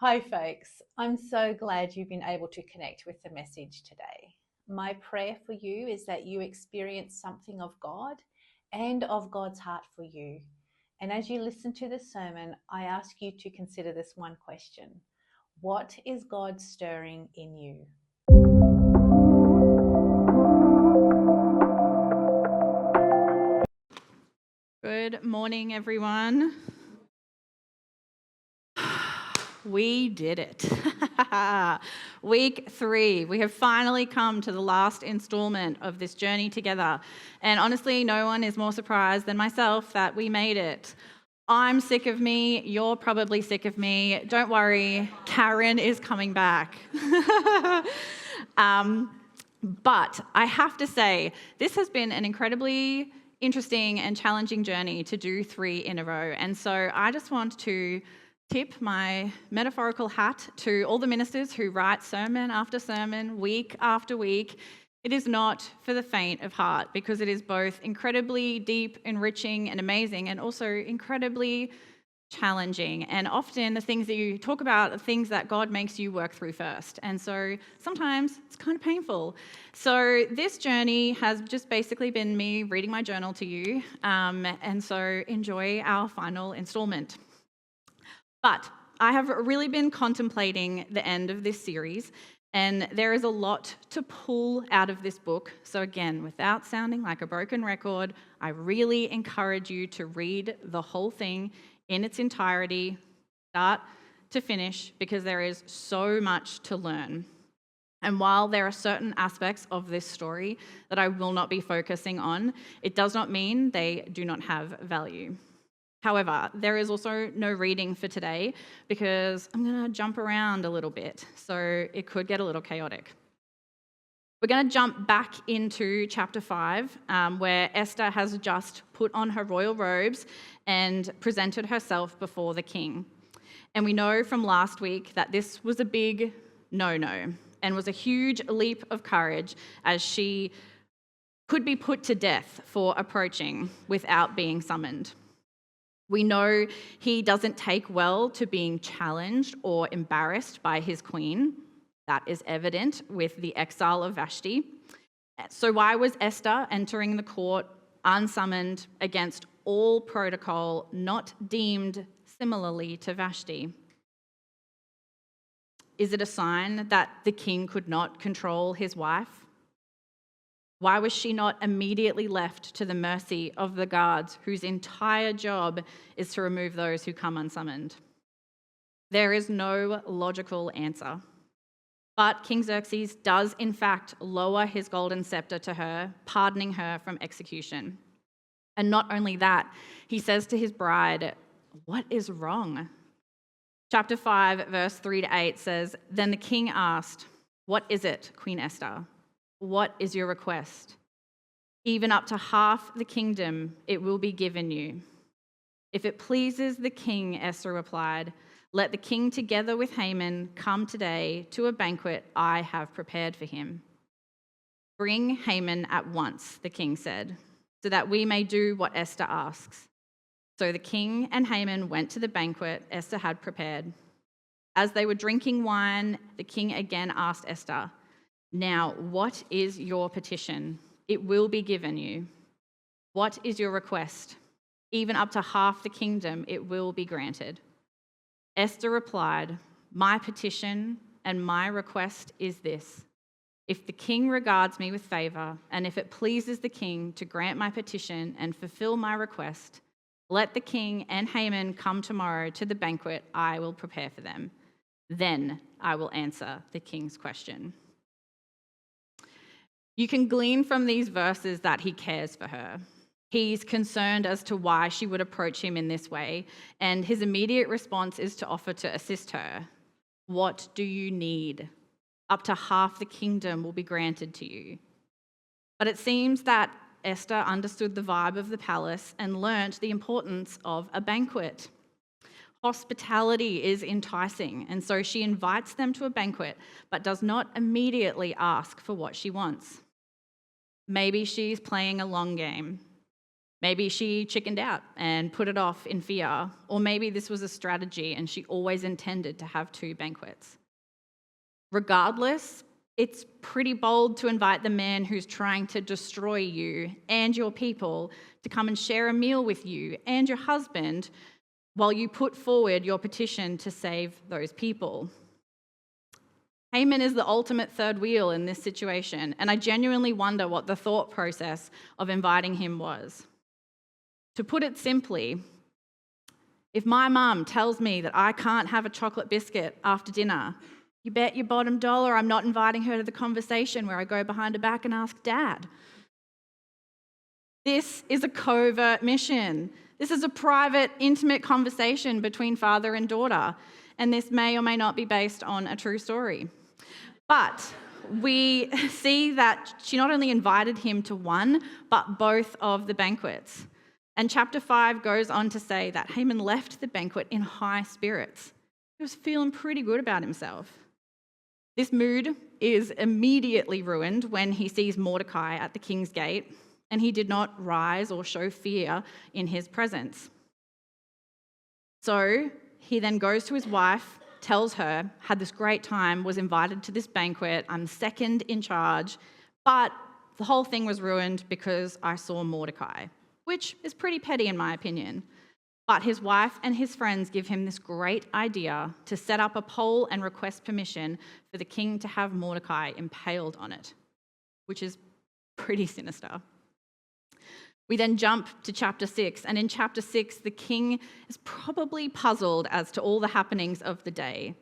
Hi, folks. I'm so glad you've been able to connect with the message today. My prayer for you is that you experience something of God and of God's heart for you. And as you listen to the sermon, I ask you to consider this one question: what is God stirring in you? Good morning, everyone. We did it. Week 3. We have finally come to the last installment of this journey together. And honestly, no one is more surprised than myself that we made it. I'm sick of me. You're probably sick of me. Don't worry, Karen is coming back. But I have to say, this has been an incredibly interesting and challenging journey to do 3 in a row. And so I just want to tip my metaphorical hat to all the ministers who write sermon after sermon, week after week. It is not for the faint of heart, because it is both incredibly deep, enriching, and amazing, and also incredibly challenging. And often the things that you talk about are things that God makes you work through first. And so sometimes it's kind of painful. So this journey has just basically been me reading my journal to you. And so enjoy our final installment. But I have really been contemplating the end of this series, and there is a lot to pull out of this book. So again, without sounding like a broken record, I really encourage you to read the whole thing in its entirety, start to finish, because there is so much to learn. And while there are certain aspects of this story that I will not be focusing on, it does not mean they do not have value. However, there is also no reading for today because I'm going to jump around a little bit, so it could get a little chaotic. We're going to jump back into chapter 5, where Esther has just put on her royal robes and presented herself before the king. And we know from last week that this was a big no-no and was a huge leap of courage, as she could be put to death for approaching without being summoned. We know he doesn't take well to being challenged or embarrassed by his queen. That is evident with the exile of Vashti. So why was Esther entering the court unsummoned, against all protocol, not deemed similarly to Vashti? Is it a sign that the king could not control his wife? Why was she not immediately left to the mercy of the guards, whose entire job is to remove those who come unsummoned? There is no logical answer. But King Xerxes does, in fact, lower his golden scepter to her, pardoning her from execution. And not only that, he says to his bride, "What is wrong?" Chapter 5, verse 3 to 8 says, "Then the king asked, 'What is it, Queen Esther? What is your request?' 'Even up to half the kingdom it will be given you.' 'If it pleases the king,' Esther replied, 'let the king together with Haman come today to a banquet I have prepared for him.' 'Bring Haman at once,' the king said, 'so that we may do what Esther asks.' So the king and Haman went to the banquet Esther had prepared. As they were drinking wine, the king again asked Esther, 'Now, what is your petition? It will be given you. What is your request? Even up to half the kingdom, it will be granted.' Esther replied, 'My petition and my request is this: if the king regards me with favor, and if it pleases the king to grant my petition and fulfill my request, let the king and Haman come tomorrow to the banquet I will prepare for them. Then I will answer the king's question.'" You can glean from these verses that he cares for her. He's concerned as to why she would approach him in this way, and his immediate response is to offer to assist her. "What do you need? Up to half the kingdom will be granted to you." But it seems that Esther understood the vibe of the palace and learnt the importance of a banquet. Hospitality is enticing, and so she invites them to a banquet, but does not immediately ask for what she wants. Maybe she's playing a long game. Maybe she chickened out and put it off in fear, or maybe this was a strategy and she always intended to have 2 banquets. Regardless, it's pretty bold to invite the man who's trying to destroy you and your people to come and share a meal with you and your husband while you put forward your petition to save those people. Haman is the ultimate third wheel in this situation, and I genuinely wonder what the thought process of inviting him was. To put it simply, if my mum tells me that I can't have a chocolate biscuit after dinner, you bet your bottom dollar I'm not inviting her to the conversation where I go behind her back and ask Dad. This is a covert mission. This is a private, intimate conversation between father and daughter, and this may or may not be based on a true story. But we see that she not only invited him to one, but both of the banquets. And chapter 5 goes on to say that Haman left the banquet in high spirits. He was feeling pretty good about himself. This mood is immediately ruined when he sees Mordecai at the king's gate, and he did not rise or show fear in his presence. So he then goes to his wife, tells her, had this great time, was invited to this banquet, I'm second in charge, but the whole thing was ruined because I saw Mordecai, which is pretty petty in my opinion. But his wife and his friends give him this great idea to set up a poll and request permission for the king to have Mordecai impaled on it, which is pretty sinister. We then jump to chapter 6, and in chapter 6, the king is probably puzzled as to all the happenings of the day.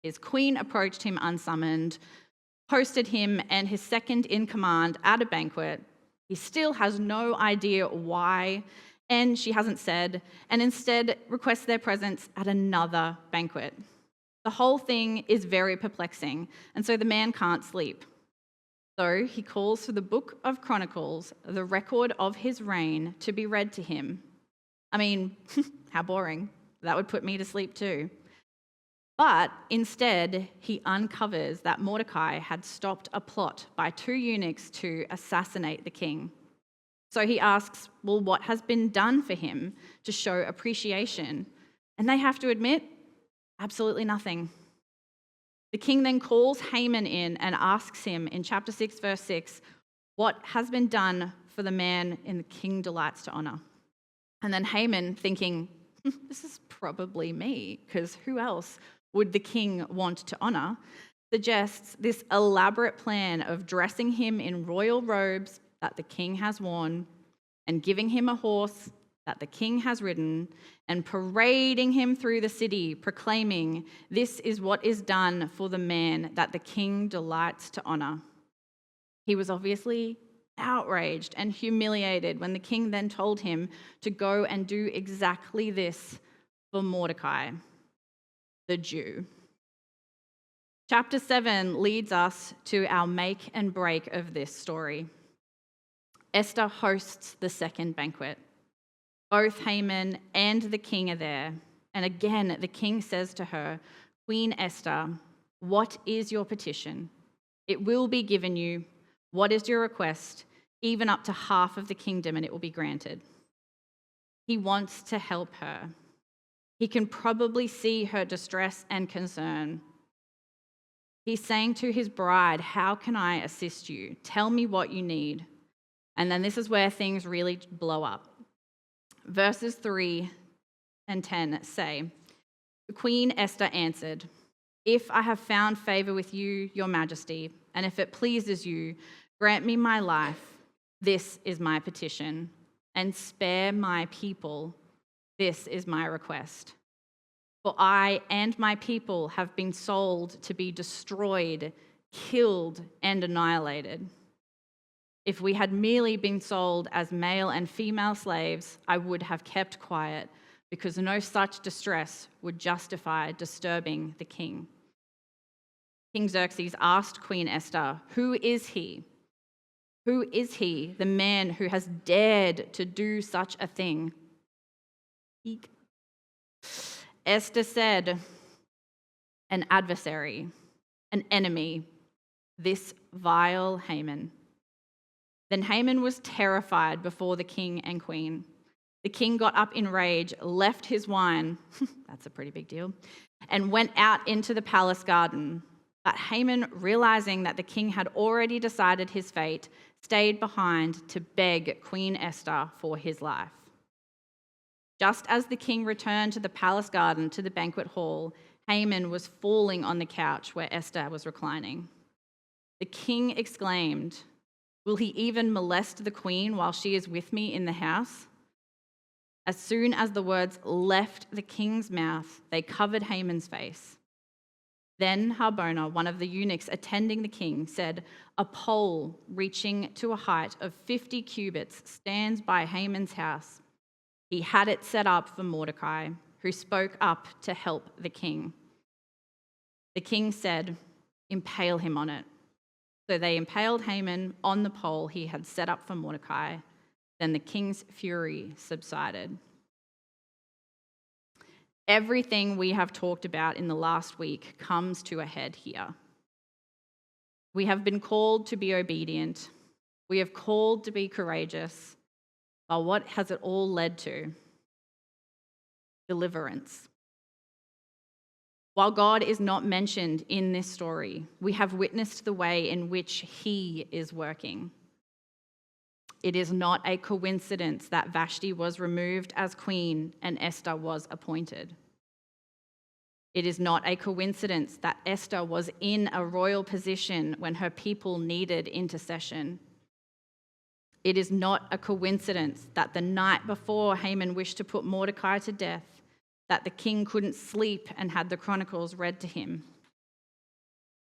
His queen approached him unsummoned, hosted him and his second in command at a banquet. He still has no idea why, and she hasn't said, and instead requests their presence at another banquet. The whole thing is very perplexing, and so the man can't sleep. So he calls for the book of Chronicles, the record of his reign, to be read to him. I mean, how boring. That would put me to sleep too. But instead, he uncovers that Mordecai had stopped a plot by 2 eunuchs to assassinate the king. So he asks, well, what has been done for him to show appreciation? And they have to admit, absolutely nothing. The king then calls Haman in and asks him in chapter 6, verse 6, what has been done for the man in the king delights to honor? And then Haman, thinking, this is probably me, because who else would the king want to honor, suggests this elaborate plan of dressing him in royal robes that the king has worn and giving him a horse that the king has ridden and parading him through the city, proclaiming, this is what is done for the man that the king delights to honor. He was obviously outraged and humiliated when the king then told him to go and do exactly this for Mordecai, the Jew. Chapter 7 leads us to our make and break of this story. Esther hosts the second banquet. Both Haman and the king are there. And again, the king says to her, Queen Esther, what is your petition? It will be given you. What is your request? Even up to half of the kingdom, and it will be granted. He wants to help her. He can probably see her distress and concern. He's saying to his bride, how can I assist you? Tell me what you need. And then this is where things really blow up. Verses 3 and 10 say, Queen Esther answered, if I have found favor with you, your majesty, and if it pleases you, grant me my life. This is my petition, and spare my people. This is my request. For I and my people have been sold to be destroyed, killed, and annihilated. If we had merely been sold as male and female slaves, I would have kept quiet, because no such distress would justify disturbing the king. King Xerxes asked Queen Esther, who is he? Who is he, the man who has dared to do such a thing? Esther said, an adversary, an enemy, this vile Haman. Then Haman was terrified before the king and queen. The king got up in rage, left his wine, that's a pretty big deal, and went out into the palace garden. But Haman, realizing that the king had already decided his fate, stayed behind to beg Queen Esther for his life. Just as the king returned to the palace garden to the banquet hall, Haman was falling on the couch where Esther was reclining. The king exclaimed, "Will he even molest the queen while she is with me in the house?" As soon as the words left the king's mouth, they covered Haman's face. Then Harbona, one of the eunuchs attending the king, said, "A pole reaching to a height of 50 cubits stands by Haman's house. He had it set up for Mordecai, who spoke up to help the king." The king said, "Impale him on it." So they impaled Haman on the pole he had set up for Mordecai. Then the king's fury subsided. Everything we have talked about in the last week comes to a head here. We have been called to be obedient. We have called to be courageous. But what has it all led to? Deliverance. While God is not mentioned in this story, we have witnessed the way in which He is working. It is not a coincidence that Vashti was removed as queen and Esther was appointed. It is not a coincidence that Esther was in a royal position when her people needed intercession. It is not a coincidence that the night before Haman wished to put Mordecai to death, that the king couldn't sleep and had the Chronicles read to him.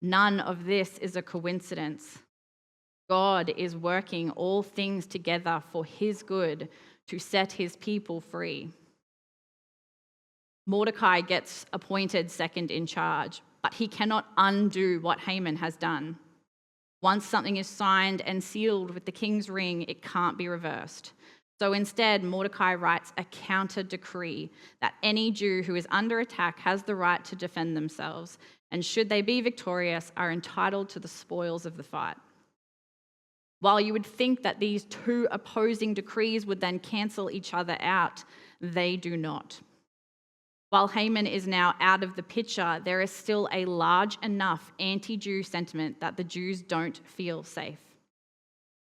None of this is a coincidence. God is working all things together for his good to set his people free. Mordecai gets appointed second in charge, but he cannot undo what Haman has done. Once something is signed and sealed with the king's ring, it can't be reversed. So instead, Mordecai writes a counter decree that any Jew who is under attack has the right to defend themselves, and should they be victorious, are entitled to the spoils of the fight. While you would think that these two opposing decrees would then cancel each other out, they do not. While Haman is now out of the picture, there is still a large enough anti-Jew sentiment that the Jews don't feel safe.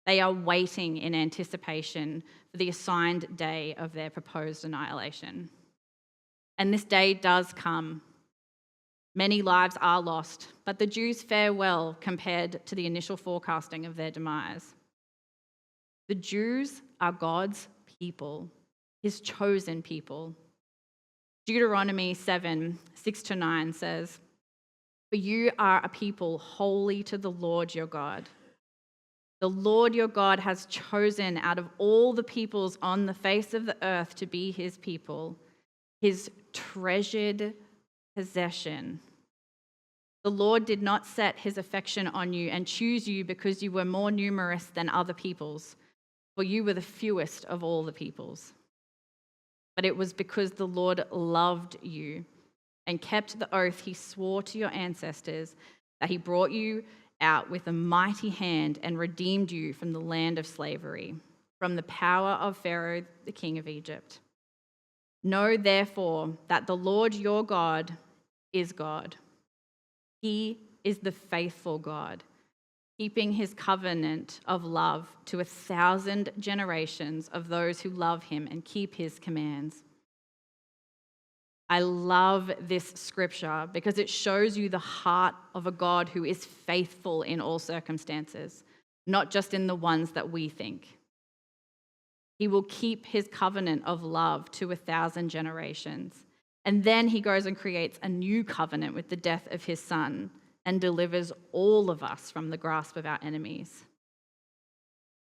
They are waiting in anticipation for the assigned day of their proposed annihilation. And this day does come. Many lives are lost, but the Jews fare well compared to the initial forecasting of their demise. The Jews are God's people, his chosen people. Deuteronomy 7, 6-9 says, "For you are a people holy to the Lord your God. The Lord your God has chosen out of all the peoples on the face of the earth to be his people, his treasured possession. The Lord did not set his affection on you and choose you because you were more numerous than other peoples, for you were the fewest of all the peoples. But it was because the Lord loved you and kept the oath he swore to your ancestors that he brought you out with a mighty hand and redeemed you from the land of slavery, from the power of Pharaoh, the king of Egypt. Know therefore that the Lord your God is God. He is the faithful God, keeping his covenant of love to 1,000 generations of those who love him and keep his commands." I love this scripture because it shows you the heart of a God who is faithful in all circumstances, not just in the ones that we think. He will keep his covenant of love to 1,000 generations. And then he goes and creates a new covenant with the death of his son and delivers all of us from the grasp of our enemies.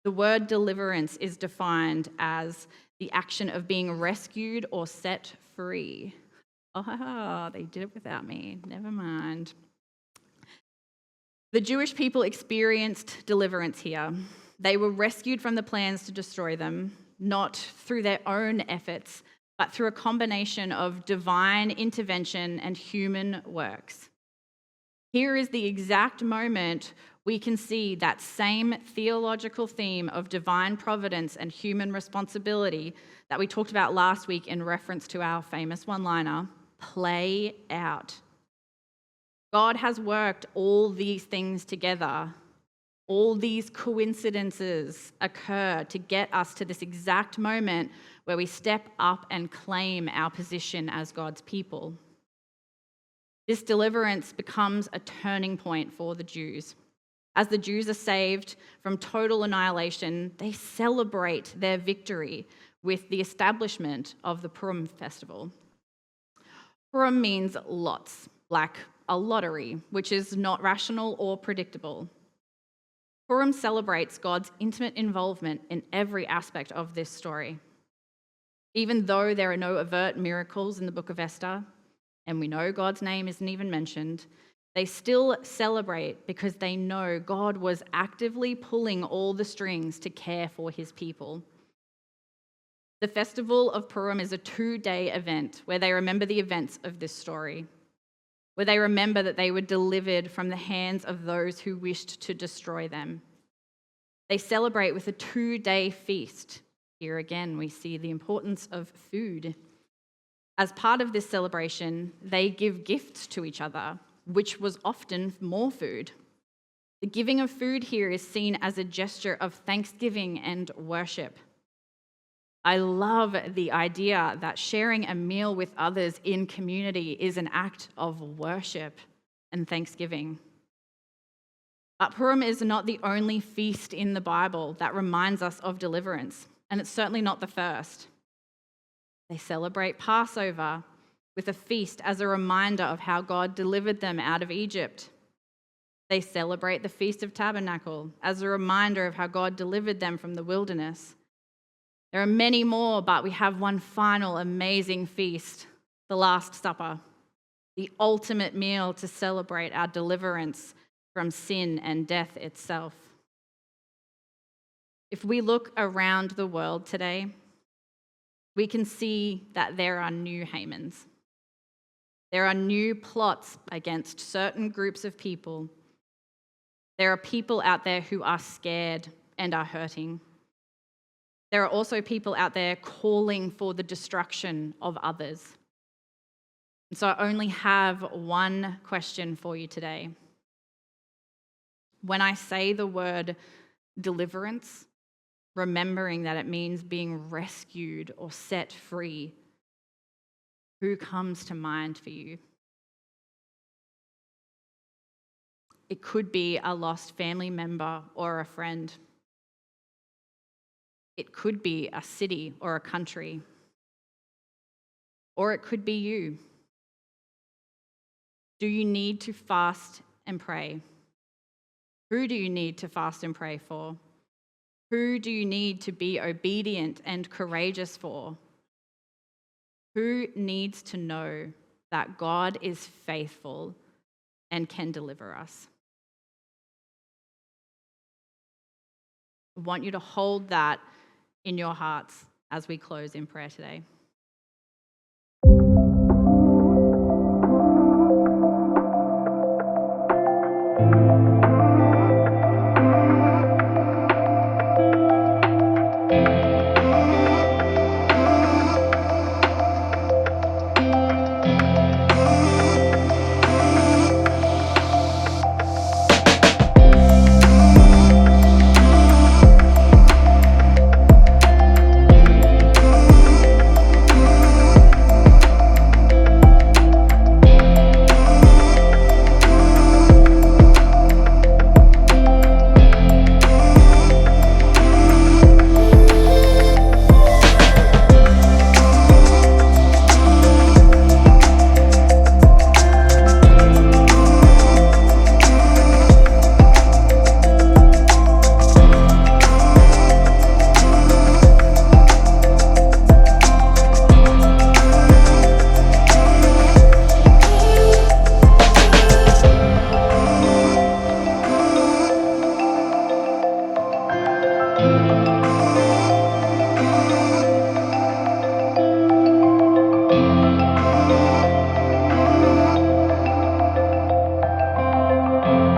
The word deliverance is defined as the action of being rescued or set free. Oh, they did it without me. Never mind. The Jewish people experienced deliverance here. They were rescued from the plans to destroy them, not through their own efforts, but through a combination of divine intervention and human works. Here is the exact moment we can see that same theological theme of divine providence and human responsibility that we talked about last week in reference to our famous one-liner play out. God has worked all these things together. All these coincidences occur to get us to this exact moment where we step up and claim our position as God's people. This deliverance becomes a turning point for the Jews. As the Jews are saved from total annihilation, they celebrate their victory with the establishment of the Purim festival. Purim means lots, like a lottery, which is not rational or predictable. Purim celebrates God's intimate involvement in every aspect of this story. Even though there are no overt miracles in the book of Esther, and we know God's name isn't even mentioned, they still celebrate because they know God was actively pulling all the strings to care for his people. The festival of Purim is a 2-day event where they remember the events of this story, where they remember that they were delivered from the hands of those who wished to destroy them. They celebrate with a 2-day feast. Here again, we see the importance of food. As part of this celebration, they give gifts to each other, which was often more food. The giving of food here is seen as a gesture of thanksgiving and worship. I love the idea that sharing a meal with others in community is an act of worship and thanksgiving. But Purim is not the only feast in the Bible that reminds us of deliverance, and it's certainly not the first. They celebrate Passover with a feast as a reminder of how God delivered them out of Egypt. They celebrate the Feast of Tabernacle as a reminder of how God delivered them from the wilderness. There are many more, but we have one final amazing feast, the Last Supper, the ultimate meal to celebrate our deliverance from sin and death itself. If we look around the world today, we can see that there are new Hamans. There are new plots against certain groups of people. There are people out there who are scared and are hurting. There are also people out there calling for the destruction of others. And so I only have one question for you today. When I say the word deliverance, remembering that it means being rescued or set free, who comes to mind for you? It could be a lost family member or a friend. It could be a city or a country. Or it could be you. Do you need to fast and pray? Who do you need to fast and pray for? Who do you need to be obedient and courageous for? Who needs to know that God is faithful and can deliver us? I want you to hold that in your hearts as we close in prayer today.